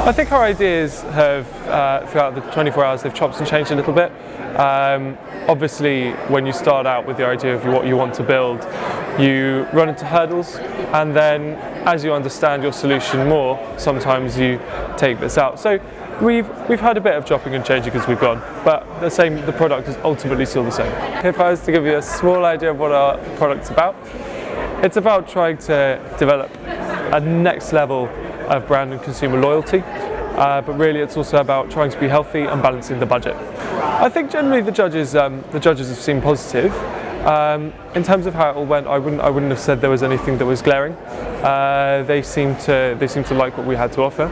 I think our ideas have, throughout the 24 hours, they've chopped and changed a little bit. Obviously, when you start out with the idea of what you want to build, you run into hurdles, and then as you understand your solution more, sometimes you take this out. So we've had a bit of chopping and changing as we've gone, but the product is ultimately still the same. If I was to give you a small idea of what our product's about, it's about trying to develop a next level of brand and consumer loyalty, but really it's also about trying to be healthy and balancing the budget. I think generally the judges have seemed positive. In terms of how it all went, I wouldn't have said there was anything that was glaring. They seem to like what we had to offer,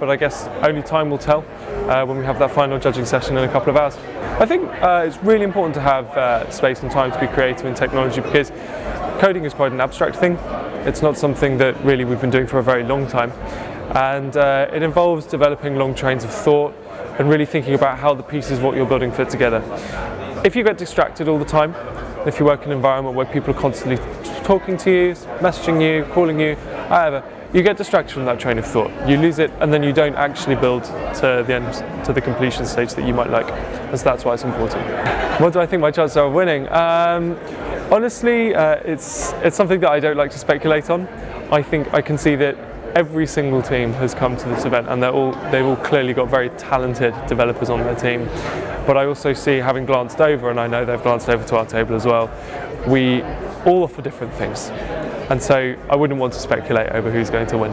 but I guess only time will tell when we have that final judging session in a couple of hours. I think it's really important to have space and time to be creative in technology, because coding is quite an abstract thing. It's not something that really we've been doing for a very long time, and it involves developing long trains of thought and really thinking about how the pieces of what you're building fit together. If you get distracted all the time, if you work in an environment where people are constantly talking to you, messaging you, calling you, however, you get distracted from that train of thought. You lose it, and then you don't actually build to the end, to the completion stage that you might like. And so that's why it's important. What do I think my chances are of winning? Honestly, it's something that I don't like to speculate on. I think I can see that every single team has come to this event, and they've all clearly got very talented developers on their team. But I also see, having glanced over, and I know they've glanced over to our table as well, we all offer different things. And so I wouldn't want to speculate over who's going to win.